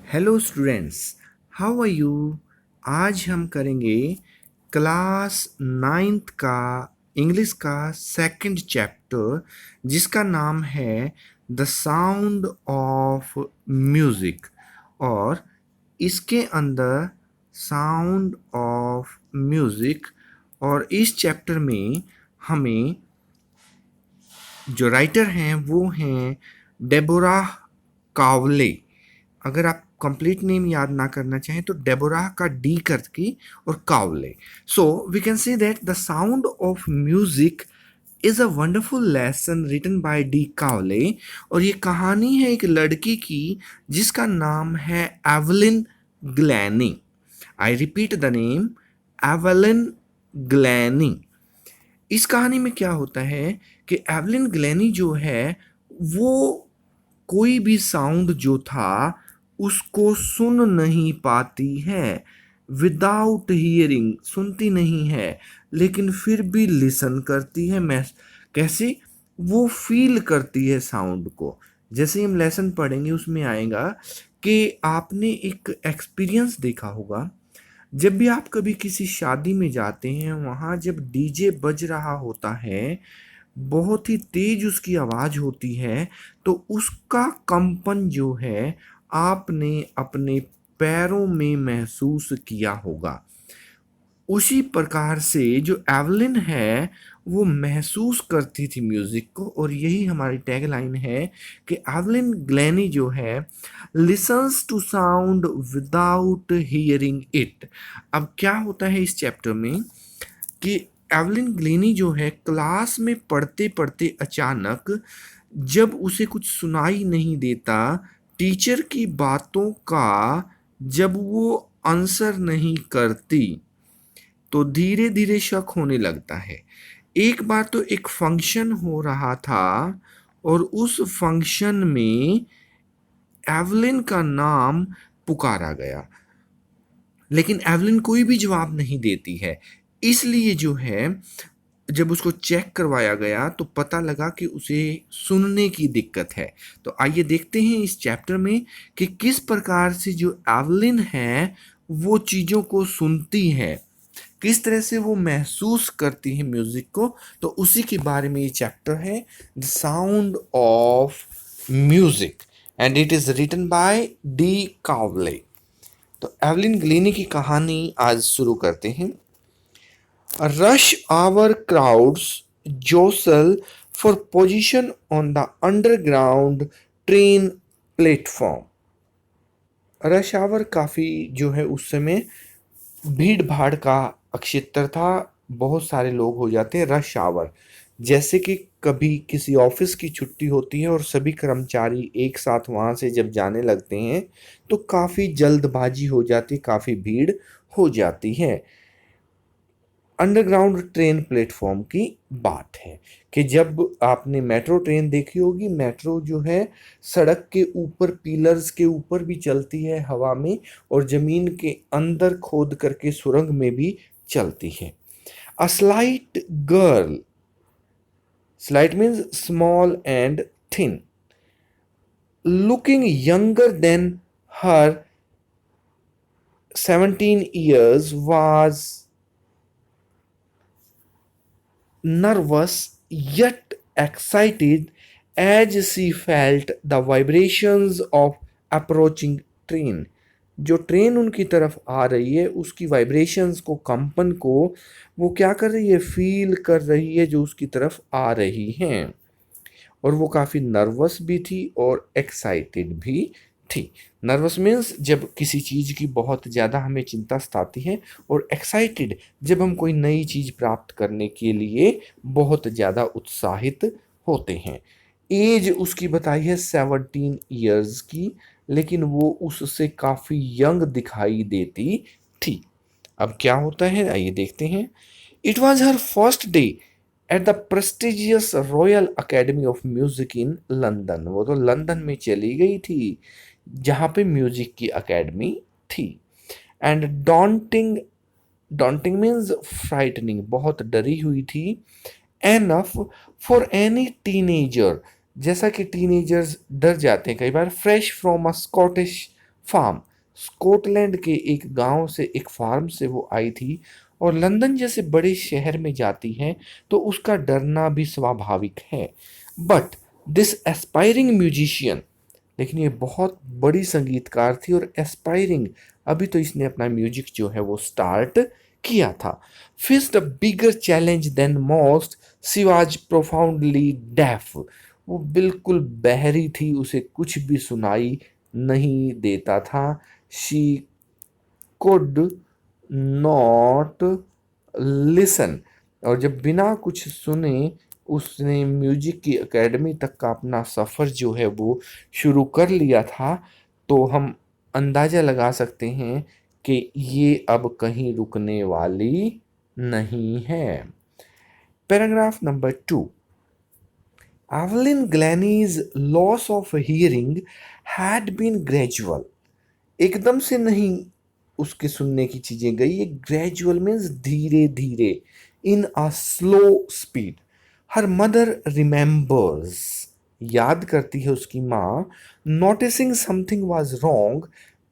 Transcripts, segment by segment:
Hello students, how are you. आज हम करेंगे क्लास नाइन्थ का इंग्लिश का सेकंड चैप्टर, जिसका नाम है द साउंड ऑफ म्यूज़िक। और इसके अंदर साउंड ऑफ म्यूज़िक, और इस चैप्टर में हमें जो राइटर हैं वो हैं डेबोरा कावले। अगर आप कंप्लीट नेम याद ना करना चाहें तो डेबोरा का डी करके और Cowley. So we can say that the sound of music is a wonderful lesson written by D Cowley. और ये कहानी है एक लड़की की जिसका नाम है Evelyn Glennie. I repeat the name, Evelyn Glennie. इस कहानी में क्या होता है कि एवलिन ग्लैनी जो है वो कोई भी साउंड जो था उसको सुन नहीं पाती है। विदाउट हियरिंग, सुनती नहीं है, लेकिन फिर भी लिसन करती है। मैं कैसे, वो फील करती है साउंड को। जैसे ही हम लेसन पढ़ेंगे उसमें आएगा कि आपने एक एक्सपीरियंस देखा होगा। जब भी आप कभी किसी शादी में जाते हैं, वहाँ जब डीजे बज रहा होता है, बहुत ही तेज उसकी आवाज़ होती है, तो उसका कंपन जो है आपने अपने पैरों में महसूस किया होगा। उसी प्रकार से जो एवलिन है वो महसूस करती थी म्यूजिक को, और यही हमारी टैगलाइन है कि एवलिन ग्लैनी जो है listens to sound without hearing it. अब क्या होता है इस चैप्टर में कि एवलिन ग्लेनी जो है क्लास में पढ़ते पढ़ते अचानक जब उसे कुछ सुनाई नहीं देता, टीचर की बातों का जब वो आंसर नहीं करती, तो धीरे धीरे शक होने लगता है। एक बार तो एक फंक्शन हो रहा था और उस फंक्शन में एवलिन का नाम पुकारा गया, लेकिन एवलिन कोई भी जवाब नहीं देती है। इसलिए जो है जब उसको चेक करवाया गया तो पता लगा कि उसे सुनने की दिक्कत है। तो आइए देखते हैं इस चैप्टर में कि किस प्रकार से जो एवलिन है वो चीज़ों को सुनती है, किस तरह से वो महसूस करती है म्यूजिक को। तो उसी के बारे में ये चैप्टर है, the sound of music, and it is written by D Cowley. तो एवलिन ग्लीनी की कहानी आज शुरू करते हैं। Rush hour crowds jostle for position on the underground train platform. Rush hour काफ़ी जो है उस समय भीड़ भाड़ का क्षेत्र था। बहुत सारे लोग हो जाते हैं रश आवर। जैसे कि कभी किसी ऑफिस की छुट्टी होती है और सभी कर्मचारी एक साथ वहाँ से जब जाने लगते हैं तो काफ़ी जल्दबाजी हो जाती, काफ़ी भीड़ हो जाती है। अंडरग्राउंड ट्रेन प्लेटफॉर्म की बात है कि जब आपने मेट्रो ट्रेन देखी होगी, मेट्रो जो है सड़क के ऊपर पिलर्स के ऊपर भी चलती है हवा में, और जमीन के अंदर खोद करके सुरंग में भी चलती है। A slight girl, slight means small and thin, looking younger than her 17 years, was nervous yet excited as she felt the vibrations of approaching train। जो ट्रेन उनकी तरफ आ रही है उसकी वाइब्रेशंस को, कंपन को वो क्या कर रही है, फील कर रही है, जो उसकी तरफ आ रही हैं। और वो काफ़ी नर्वस भी थी और एक्साइटेड भी थी। नर्वस मीन्स जब किसी चीज़ की बहुत ज़्यादा हमें चिंता सताती है, और एक्साइटेड जब हम कोई नई चीज़ प्राप्त करने के लिए बहुत ज़्यादा उत्साहित होते हैं। एज उसकी बताई है 17 ईयर्स की, लेकिन वो उससे काफ़ी यंग दिखाई देती थी। अब क्या होता है आइए देखते हैं। It was her first day at the prestigious royal Academy of music in London. वो तो लंदन में चली गई थी जहाँ पे म्यूजिक की अकेडमी थी। And daunting, daunting means frightening, बहुत डरी हुई थी। एनफ फॉर एनी टीनेजर, जैसा कि टीनेजर्स डर जाते हैं कई बार। Fresh from a Scottish farm. Scotland के एक गांव से, एक फार्म से वो आई थी और लंदन जैसे बड़े शहर में जाती है तो उसका डरना भी स्वाभाविक है। बट दिस एस्पायरिंग म्यूजिशियन, लेकिन ये बहुत बड़ी संगीतकार थी और एस्पायरिंग, अभी तो इसने अपना म्यूजिक जो है वो स्टार्ट किया था। Faced a bigger challenge than most, she was profoundly deaf. वो बिल्कुल बहरी थी, उसे कुछ भी सुनाई नहीं देता था। She could not listen. और जब बिना कुछ सुने उसने म्यूजिक की एकेडमी तक का अपना सफ़र जो है वो शुरू कर लिया था, तो हम अंदाज़ा लगा सकते हैं कि ये अब कहीं रुकने वाली नहीं है। Paragraph number 2। Evelyn Glennie's loss of hearing had been gradual. एकदम से नहीं उसके सुनने की चीजें गई, ये ग्रेजुअल मीन्स धीरे धीरे, in a slow speed. Her mother remembers, याद करती है उसकी माँ, noticing something was wrong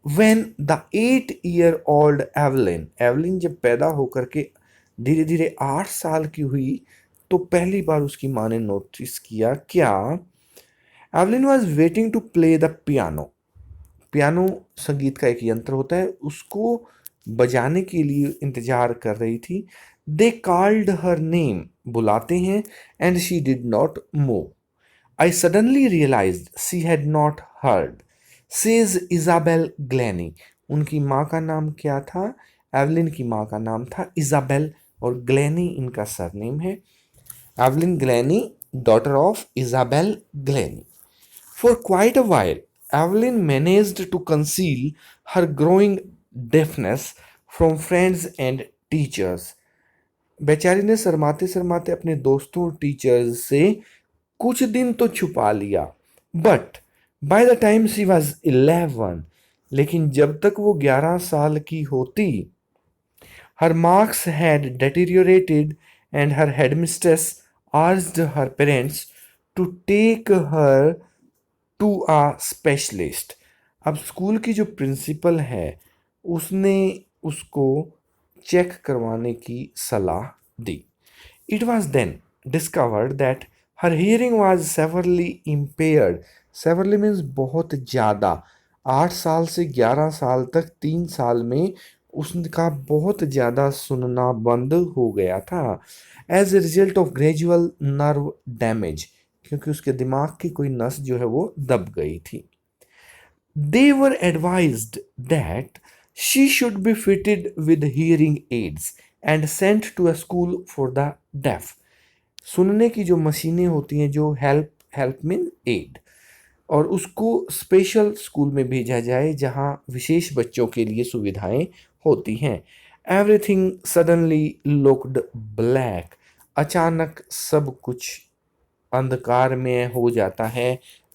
when the 8 year old Evelyn, Evelyn जब पैदा होकर के धीरे धीरे 8 साल की हुई तो पहली बार उसकी माँ ने नोटिस किया क्या, Evelyn was waiting to play the piano. Piano संगीत का एक यंत्र होता है, उसको बजाने के लिए इंतजार कर रही थी। दे कॉल्ड हर नेम, बुलाते हैं, and she did not move. I suddenly realised she had not heard, says Isabel Glennie. उनकी माँ का नाम क्या था? एवलिन की माँ का नाम था इजाबेल और ग्लैनी इनका सरनेम है। Evelyn Glennie, daughter of Isabel Glennie. For quite a while, Evelyn managed to conceal her growing deafness from friends and teachers. बेचारी ने शर्माते शर्माते अपने दोस्तों और टीचर्स से कुछ दिन तो छुपा लिया। But by the time she was 11, लेकिन जब तक वो 11 साल की होती, her marks had deteriorated and her headmistress asked her parents to take her to a specialist. अब स्कूल की जो प्रिंसिपल है उसने उसको चेक करवाने की सलाह दी। It was then discovered that her hearing was severely impaired. Severely means बहुत ज़्यादा। 8 साल से 11 साल तक 3 साल में उसका बहुत ज़्यादा सुनना बंद हो गया था। As a result of gradual nerve damage, क्योंकि उसके दिमाग की कोई नस जो है वो दब गई थी। They were advised that she should be fitted with hearing aids and sent to a school for the deaf. सुनने की जो मशीनें होती हैं, जो हेल्प मीन एड, और उसको स्पेशल स्कूल में भेजा जाए जहाँ विशेष बच्चों के लिए सुविधाएं होती हैं। Everything suddenly looked black. अचानक सब कुछ अंधकार में हो जाता है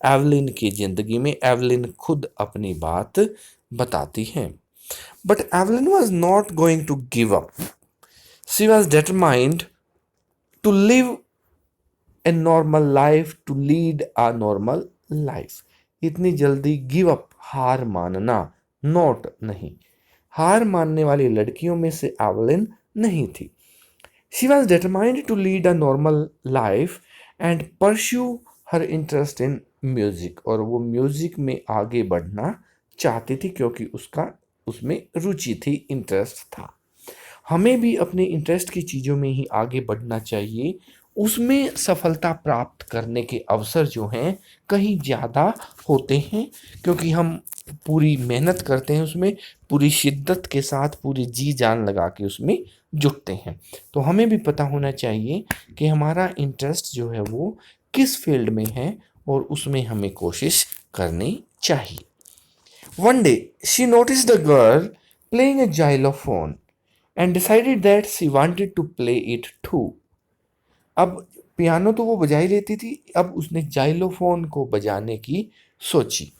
एवलिन की जिंदगी में। एवलिन खुद अपनी बात बताती है। But Evelyn was not going to give up. She was determined to live a normal life, to lead a normal life. इतनी जल्दी गिव अप, हार मानना, नॉट नहीं, हार मानने वाली लड़कियों में से एवलिन नहीं थी। She was determined to lead a normal life and pursue her interest in music, और वो म्यूजिक में आगे बढ़ना चाहती थी क्योंकि उसका उसमें रुचि थी, इंटरेस्ट था। हमें भी अपने इंटरेस्ट की चीज़ों में ही आगे बढ़ना चाहिए। उसमें सफलता प्राप्त करने के अवसर जो हैं कहीं ज़्यादा होते हैं, क्योंकि हम पूरी मेहनत करते हैं, उसमें पूरी शिद्दत के साथ पूरी जी जान लगा के उसमें जुटते हैं। तो हमें भी पता होना चाहिए कि हमारा इंटरेस्ट जो है वो किस फील्ड में है और उसमें हमें कोशिश करनी चाहिए। One day she noticed a girl playing a xylophone and decided that she wanted to play it too. अब पियानो तो वो बजा ही लेती थी, अब उसने जाइलोफोन को बजाने की सोची।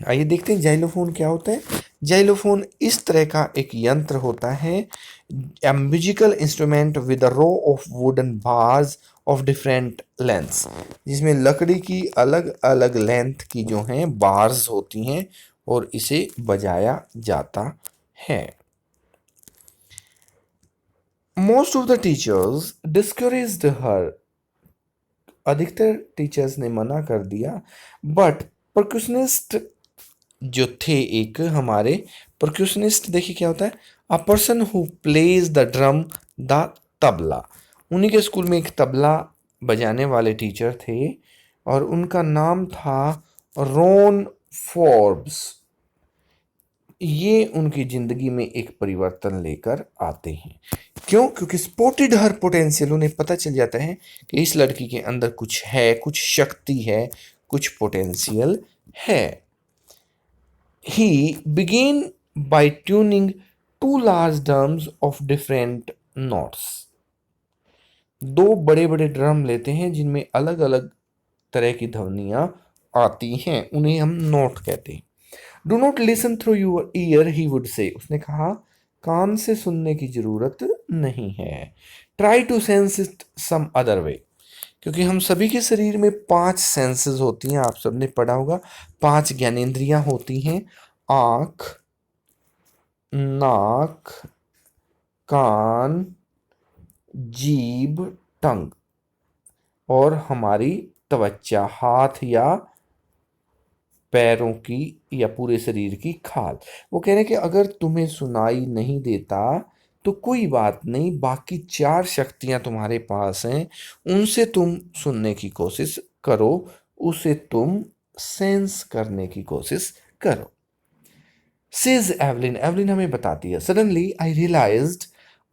आइए देखते हैं जाइलोफोन क्या होता है। जाइलोफोन इस तरह का एक यंत्र होता है, a musical instrument with a row of wooden bars of different lengths, जिसमें लकड़ी की अलग अलग लेंथ की जो हैं बार्स होती हैं और इसे बजाया जाता है। Most of the teachers discouraged her, अधिकतर टीचर्स ने मना कर दिया, बट परक्यूशनिस्ट जो थे, एक हमारे परक्यूशनिस्ट, देखिए क्या होता है, a person who plays the drum, the tabla. उन्हीं के स्कूल में एक तबला बजाने वाले टीचर थे और उनका नाम था रॉन फोर्ब्स। ये उनकी ज़िंदगी में एक परिवर्तन लेकर आते हैं। क्यों? क्योंकि स्पॉटेड हर पोटेंशियल, उन्हें पता चल जाता है कि इस लड़की के अंदर कुछ है, कुछ शक्ति है, कुछ पोटेंशियल है। He began by tuning two large drums of different notes. दो बड़े बड़े ड्रम लेते हैं जिनमें अलग अलग तरह की ध्वनियां आती हैं, उन्हें हम नोट कहते हैं। Do not listen through your year, he would say, उसने कहा कान से सुनने की जरूरत नहीं है। Try to sense it some other way, क्योंकि हम सभी के शरीर में 5 सेंसेस होती हैं, आप सबने पढ़ा होगा, 5 ज्ञानेंद्रियां होती हैं, आँख, नाक, कान, जीभ, टंग, और हमारी त्वचा, हाथ या पैरों की या पूरे शरीर की खाल। वो कह रहे हैं कि अगर तुम्हें सुनाई नहीं देता तो कोई बात नहीं, बाकी 4 शक्तियां तुम्हारे पास हैं, उनसे तुम सुनने की कोशिश करो, उसे तुम सेंस करने की कोशिश करो। Says एवलिन, एवलिन हमें बताती है, suddenly I realised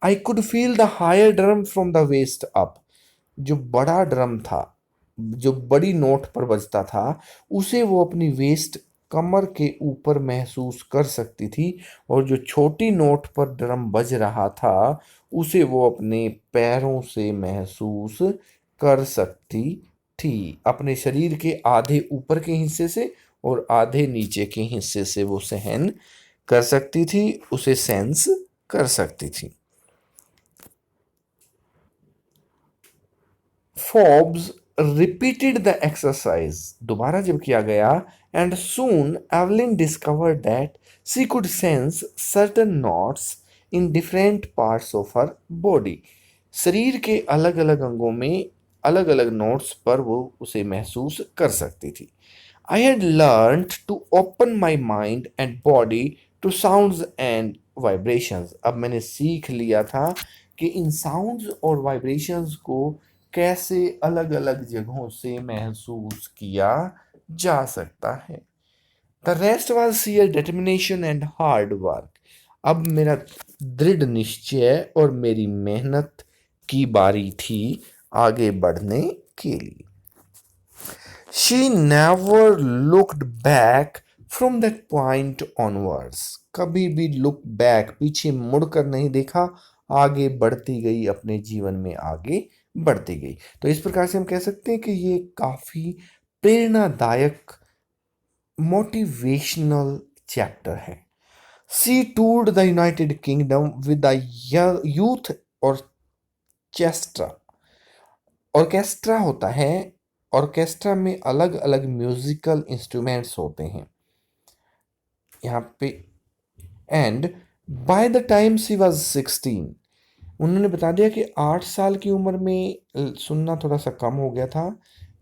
I could feel the higher drum from the waist up. जो बड़ा ड्रम था, जो बड़ी नोट पर बजता था, उसे वो अपनी वेस्ट, कमर के ऊपर महसूस कर सकती थी, और जो छोटी नोट पर ड्रम बज रहा था उसे वो अपने पैरों से महसूस कर सकती थी। अपने शरीर के आधे ऊपर के हिस्से से और आधे नीचे के हिस्से से वो सहन कर सकती थी, उसे सेंस कर सकती थी। फोर्ब्स रिपीटेड द एक्सरसाइज, दोबारा जब किया गया, and soon Evelyn discovered that she could sense certain notes in different parts of her body. शरीर के अलग अलग अंगों में अलग अलग नोट्स पर वो उसे महसूस कर सकती थी। I had learned to open my mind and body to sounds and vibrations. अब मैंने सीख लिया था कि इन साउंड्स और वाइब्रेशंस को कैसे अलग अलग जगहों से महसूस किया जा सकता है। The rest was sheer determination and hard work. अब मेरा दृढ़ निश्चय और मेरी मेहनत की बारी थी आगे बढ़ने के लिए। She never looked back from that point onwards. कभी भी look back, पीछे मुड़कर नहीं देखा, आगे बढ़ती गई, अपने जीवन में आगे बढ़ती गई। तो इस प्रकार से हम कह सकते हैं कि ये काफ़ी प्रेरणादायक मोटिवेशनल चैप्टर है। She toured the United Kingdom with the youth orchestra. Orchestra होता है, ऑर्केस्ट्रा में अलग अलग म्यूजिकल इंस्ट्रूमेंट्स होते हैं यहाँ पे। And by the time she was 16, उन्होंने बता दिया कि 8 साल की उम्र में सुनना थोड़ा सा कम हो गया था,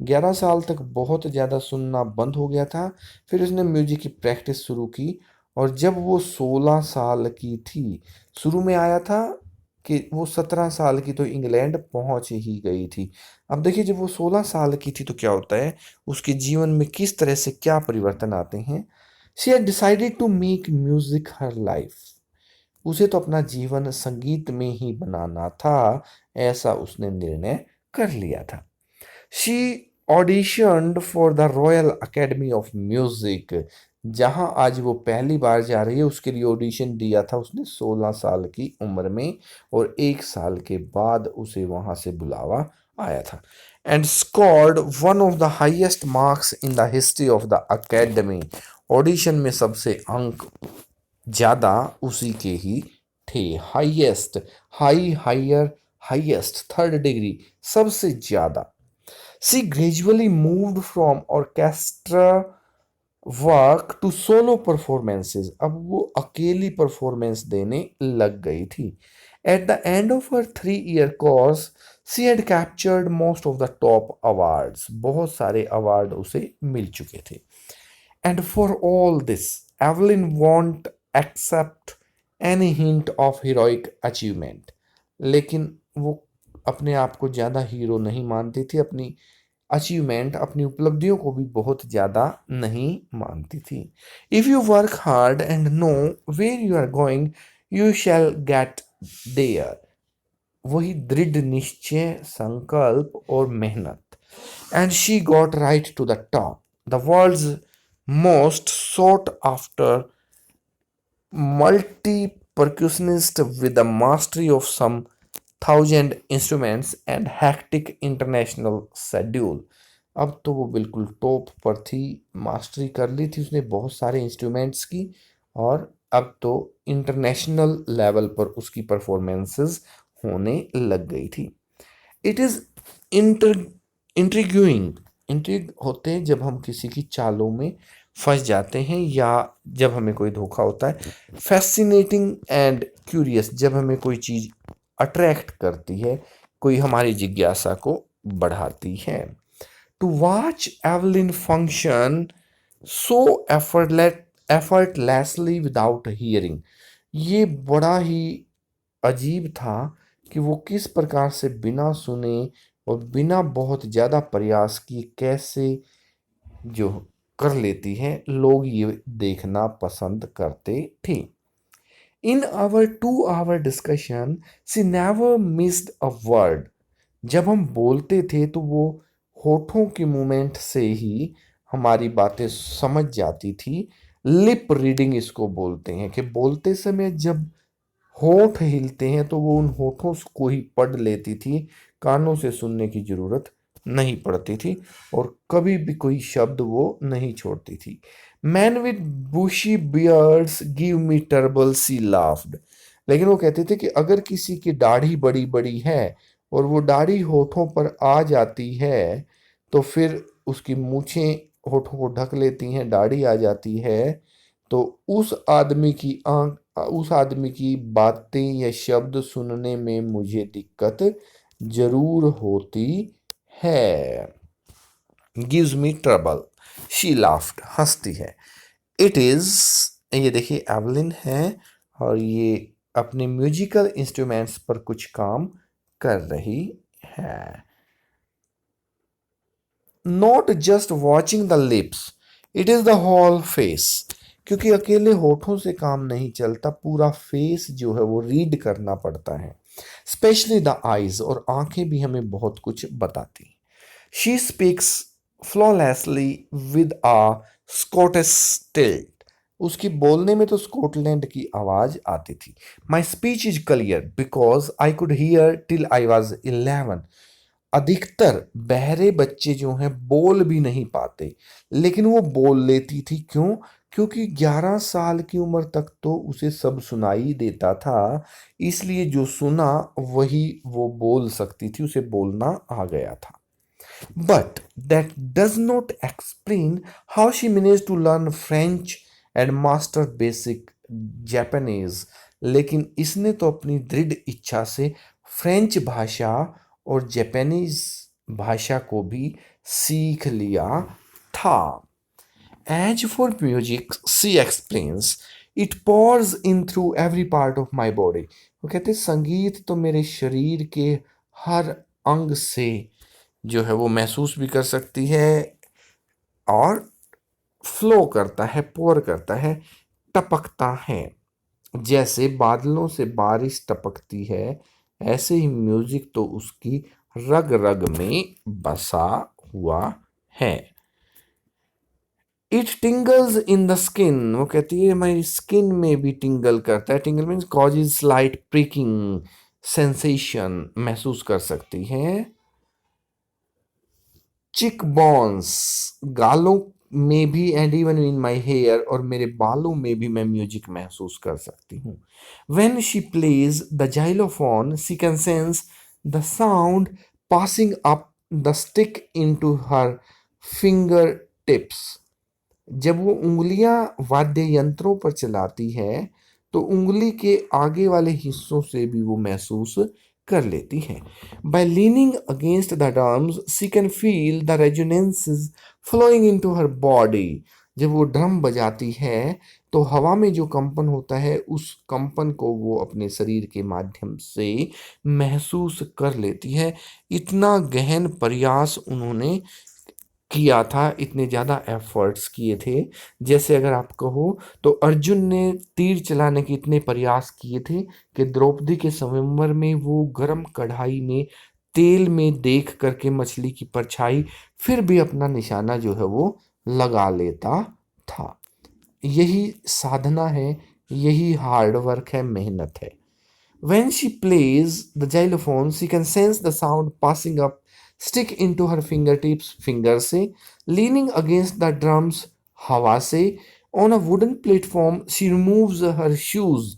11 साल तक बहुत ज़्यादा सुनना बंद हो गया था। फिर उसने म्यूजिक की प्रैक्टिस शुरू की, और जब वो 16 साल की थी, शुरू में आया था कि वो 17 साल की तो इंग्लैंड पहुंच ही गई थी। अब देखिए, जब वो 16 साल की थी तो क्या होता है, उसके जीवन में किस तरह से क्या परिवर्तन आते हैं। She had decided to make music her life. उसे तो अपना जीवन संगीत में ही बनाना था, ऐसा उसने निर्णय कर लिया था। She auditioned for the Royal Academy of Music, जहां आज वो पहली बार जा रही है, उसके लिए ऑडिशन दिया था उसने 16 साल की उम्र में, और 1 साल के बाद उसे वहां से बुलावा आया था। And scored one of the highest marks in the history of the academy. Audition में सबसे अंक ज़्यादा उसी के ही थे। Highest, high, higher, highest, third degree, सबसे ज़्यादा। She gradually moved from orchestra work to solo performances, अब वो अकेली परफॉर्मेंस देने लग गई थी। At the end of her 3 year course she had captured most of the top awards, बहुत सारे अवार्ड उसे मिल चुके थे। And for all this Evelyn won't accept any hint of heroic achievement, लेकिन वो अपने आप को ज़्यादा हीरो नहीं मानती थी, अपनी अचीवमेंट, अपनी उपलब्धियों को भी बहुत ज़्यादा नहीं मानती थी। If you work hard and know where you are going you shall get there, वही दृढ़ निश्चय, संकल्प और मेहनत। And she got right to the top, the world's most sought after multi percussionist with the mastery of some 1,000 instruments and hectic international schedule। अब तो वो बिल्कुल टॉप पर थी, मास्टरी कर ली थी उसने बहुत सारे इंस्ट्रूमेंट्स की, और अब तो इंटरनेशनल लेवल पर उसकी परफॉर्मेंसेस होने लग गई थी। इट इज़ इंटर इंट्रिग्यूइंग, इंट्रिग होते हैं जब हम किसी की चालों में फंस जाते हैं या जब हमें कोई धोखा होता है। फैसिनेटिंग एंड क्यूरियस, जब हमें कोई चीज़ अट्रैक्ट करती है, कोई हमारी जिज्ञासा को बढ़ाती है। To watch Evelyn function so effortlessly without hearing, ये बड़ा ही अजीब था कि वो किस प्रकार से बिना सुने और बिना बहुत ज़्यादा प्रयास किए कैसे जो कर लेती है, लोग ये देखना पसंद करते थे। In our 2 hour discussion she never missed a word, जब हम बोलते थे तो वो होठों के मूवमेंट से ही हमारी बातें समझ जाती थी। लिप रीडिंग इसको बोलते हैं, कि बोलते समय जब होठ हिलते हैं तो वो उन होठों को ही पढ़ लेती थी, कानों से सुनने की जरूरत नहीं पड़ती थी, और कभी भी कोई शब्द वो नहीं छोड़ती थी। Man with bushy beards give me trouble, she laughed, लेकिन वो कहते थे कि अगर किसी की दाढ़ी बड़ी बड़ी है और वो दाढ़ी होठों पर आ जाती है तो फिर उसकी मूछें होठों को ढक लेती हैं, दाढ़ी आ जाती है, तो उस आदमी की बातें या शब्द सुनने में मुझे दिक्कत जरूर होती है। Gives me trouble, she laughed, हंसती है। इट इज, ये देखिए एवलिन है और ये अपने म्यूजिकल इंस्ट्रूमेंट्स पर कुछ काम कर रही है। Not just watching the lips, it is the whole face, क्योंकि अकेले होठों से काम नहीं चलता, पूरा फेस जो है वो रीड करना पड़ता है। स्पेशली द आईज, और आंखें भी हमें बहुत कुछ बताती। She speaks flawlessly with a Scottish tilt, उसकी बोलने में तो स्कॉटलैंड की आवाज आती थी। My speech is clear because I could hear till I was 11, अधिकतर बहरे बच्चे जो हैं बोल भी नहीं पाते, लेकिन वो बोल लेती थी। क्यों? क्योंकि 11 साल की उम्र तक तो उसे सब सुनाई देता था, इसलिए जो सुना वही वो बोल सकती थी, उसे बोलना आ गया था। But that does not explain how she manage to learn French and master basic Japanese, लेकिन इसने तो अपनी दृढ़ इच्छा से फ्रेंच भाषा और जापानीज भाषा को भी सीख लिया था। As for music she explains it pours in through every part of my body, वो कहते संगीत तो मेरे शरीर के हर अंग से जो है वो महसूस भी कर सकती है और फ्लो करता है, पोर करता है, टपकता है। जैसे बादलों से बारिश टपकती है, ऐसे ही म्यूजिक तो उसकी रग रग में बसा हुआ है। इट टिंगल्स इन द स्किन, वो कहती है हमारी स्किन में भी टिंगल करता है। Tingle means causes slight pricking sensation, महसूस कर सकती है। चिक बॉन्स, गालों में भी, and even in my hair, और मेरे बालों में भी मैं म्यूजिक महसूस कर सकती हूँ। When she plays the xylophone she can sense the sound passing up the stick into her fingertips, जब वो उंगलियां वाद्य यंत्रों पर चलाती है तो उंगली के आगे वाले हिस्सों से भी वो महसूस कर लेती है. By leaning against the drums she can feel the resonances flowing into her body. जब वो ड्रम बजाती है तो हवा में जो कंपन होता है उस कंपन को वो अपने शरीर के माध्यम से महसूस कर लेती है. इतना गहन प्रयास उन्होंने किया था, इतने ज़्यादा एफर्ट्स किए थे. जैसे अगर आप कहो तो अर्जुन ने तीर चलाने के इतने प्रयास किए थे कि द्रौपदी के स्वयंवर में वो गरम कढ़ाई में तेल में देख करके मछली की परछाई फिर भी अपना निशाना जो है वो लगा लेता था. यही साधना है, यही हार्ड वर्क है, मेहनत है. When she plays the xylophone, she can sense the sound passing up, stick into her fingertips, finger से, leaning against the drums, हवा से. On a wooden platform, she removes her shoes,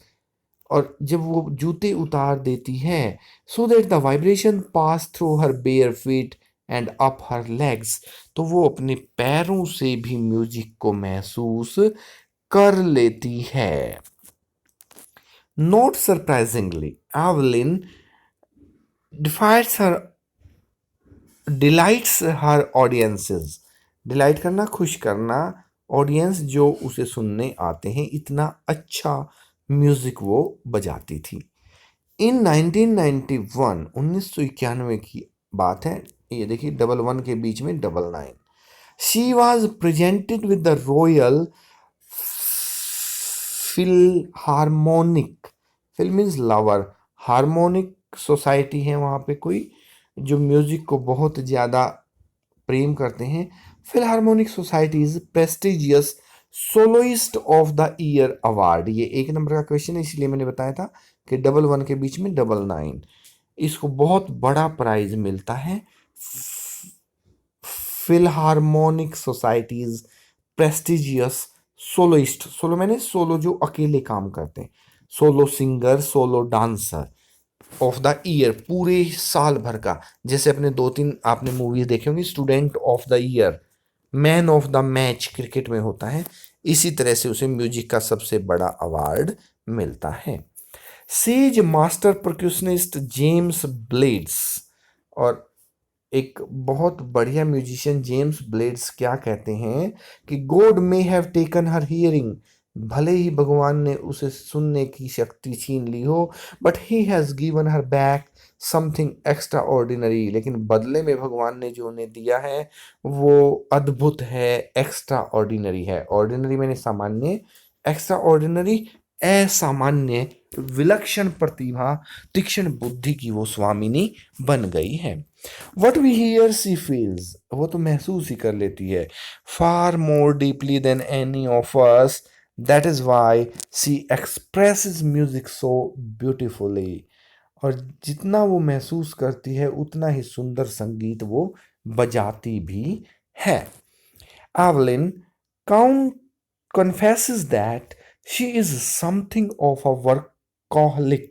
और जब वो जूते उतार देती है, so that the vibration pass through her bare feet and up her legs, तो वो अपने पैरों से भी म्यूजिक को महसूस कर लेती है. Not surprisingly, Evelyn defeats her delights her audiences. Delight करना, खुश करना, ऑडियंस जो उसे सुनने आते हैं. इतना अच्छा म्यूजिक वो बजाती थी. इन 1991, 1991 की बात है. ये देखिए, डबल वन के बीच में double nine. She was presented with the royal philharmonic. Phil means lover, harmonic society है वहाँ पे कोई जो म्यूजिक को बहुत ज़्यादा प्रेम करते हैं. Philharmonic society is prestigious soloist of the year award. ये एक नंबर का क्वेश्चन है, इसलिए मैंने बताया था कि डबल वन के बीच में डबल नाइन. इसको बहुत बड़ा प्राइज मिलता है. Philharmonic societies prestigious soloist. Solo मैंने सोलो जो अकेले काम करते हैं, solo singer, solo dancer of the year, पूरे साल भर का. जैसे अपने दो तीन आपने मूवीज देखे होंगी, student of the year, man of the match cricket में होता है. इसी तरह से उसे म्यूजिक का सबसे बड़ा अवार्ड मिलता है. सेज मास्टर परक्यूशनिस्ट जेम्स ब्लेड्स, और एक बहुत बढ़िया म्यूजिशियन जेम्स ब्लेड्स क्या कहते हैं कि God may have taken her hearing, भले ही भगवान ने उसे सुनने की शक्ति छीन ली हो, but he has given her back something extra ordinary. लेकिन बदले में भगवान ने जो उन्हें दिया है वो अद्भुत है, एक्स्ट्रा ऑर्डिनरी है. ऑर्डिनरी मैंने सामान्य, एक्स्ट्रा ऑर्डिनरी असामान्य, विलक्षण प्रतिभा, तीक्ष्ण बुद्धि की वो स्वामिनी बन गई है. What we hear she feels, वो तो महसूस ही कर लेती है. Far more deeply than any of us, that is why she expresses music so beautifully. और जितना वो महसूस करती है उतना ही सुंदर संगीत वो बजाती भी है. Evelyn count confesses that she is something of a workaholic.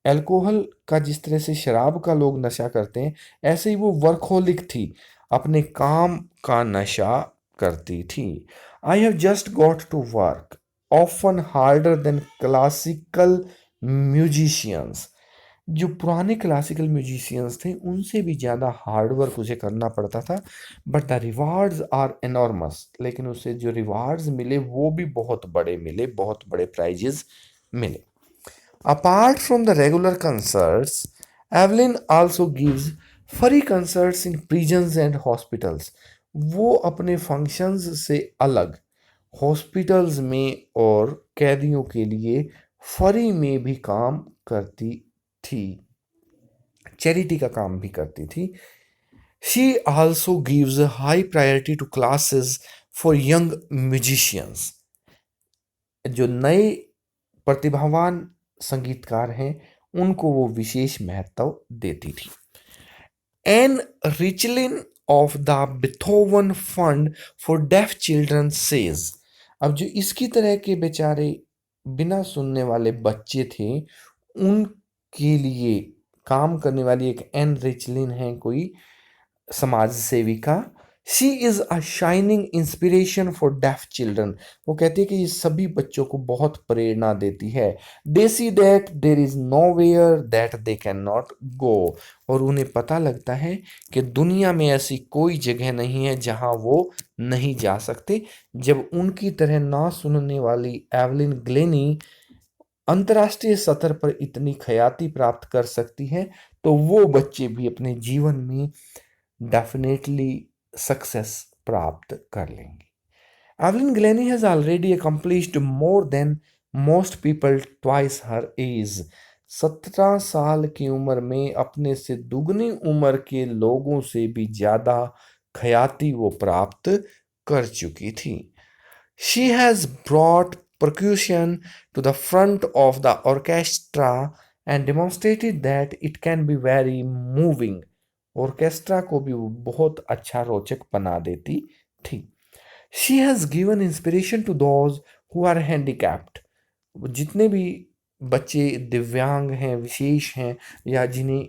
Alcohol का जिस तरह से शराब का लोग नशा करते हैं, ऐसे ही वो वर्कहोलिक थी, अपने काम का नशा करती थी. I have just got to work often harder than classical musicians. जो पुराने क्लासिकल म्यूजिशियंस थे उनसे भी ज़्यादा हार्ड वर्क उसे करना पड़ता था. But the rewards are enormous, लेकिन उसे जो रिवार्ड्स मिले वो भी बहुत बड़े मिले, बहुत बड़े प्राइजेस मिले. Apart from the regular concerts, Evelyn also gives free concerts in prisons and hospitals. वो अपने फंक्शंस से अलग हॉस्पिटल्स में और कैदियों के लिए फ्री में भी काम करती थी, चैरिटी का काम भी करती थी. She also gives a high priority to classes for young musicians. जो नए प्रतिभावान संगीतकार हैं उनको वो विशेष महत्व देती थी. Anne Richlin of the Beethoven fund for deaf children says. अब जो इसकी तरह के बेचारे बिना सुनने वाले बच्चे थे उनके लिए काम करने वाली एक एन रिचलिन है कोई समाज सेविका. She is a shining inspiration for deaf children. वो कहती है कि ये सभी बच्चों को बहुत प्रेरणा देती है। They see that there is nowhere that they can not go. और उन्हें पता लगता है कि दुनिया में ऐसी कोई जगह नहीं है जहां वो नहीं जा सकते। जब उनकी तरह ना सुनने वाली एवलिन ग्लेनी अंतर्राष्ट्रीय सतह पर इतनी ख्याति प्राप्त कर सकती है, तो वो बच्चे भी अपने जीवन में डेफिनेटली सक्सेस प्राप्त कर लेंगे। Evelyn Glenny has already accomplished more than most people twice her age। 17 साल की उम्र में अपने से दुगनी उम्र के लोगों से भी ज्यादा ख्याति वो प्राप्त कर चुकी थी। She has brought percussion to the front of the orchestra and demonstrated that it can be very moving। Orchestra को भी वो बहुत अच्छा रोचक बना देती थी। She has given inspiration to those who are handicapped। जितने भी बच्चे दिव्यांग हैं, विशेष हैं, या जिन्हें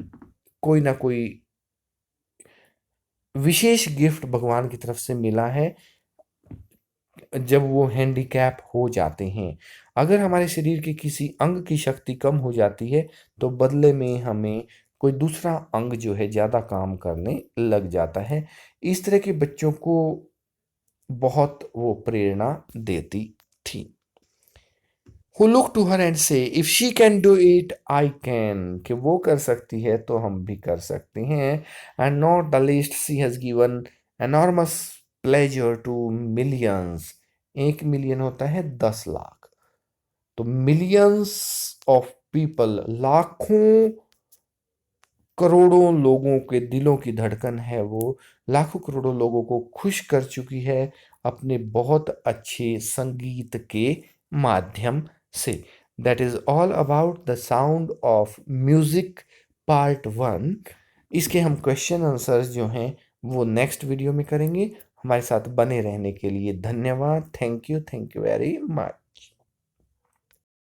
कोई ना कोई विशेष गिफ्ट भगवान की तरफ से मिला है, जब वो हैंडीकैप हो जाते हैं, अगर हमारे शरीर के किसी अंग की शक्ति कम हो जाती है तो बदले में हमें कोई दूसरा अंग जो है ज़्यादा काम करने लग जाता है। इस तरह के बच्चों को बहुत वो प्रेरणा देती थी। Who look to her and say if she can do it I can। कि वो कर सकती है तो हम भी कर सकते हैं। And not the least she has given enormous pleasure to millions। 1 million होता है 10 लाख, तो मिलियंस ऑफ पीपल, लाखों करोड़ों लोगों के दिलों की धड़कन है वो, लाखों करोड़ों लोगों को खुश कर चुकी है अपने बहुत अच्छे संगीत के माध्यम से। That is all about the sound of music part 1। इसके हम क्वेश्चन आंसर्स जो हैं वो नेक्स्ट वीडियो में करेंगे। हमारे साथ बने रहने के लिए धन्यवाद। Thank you very much.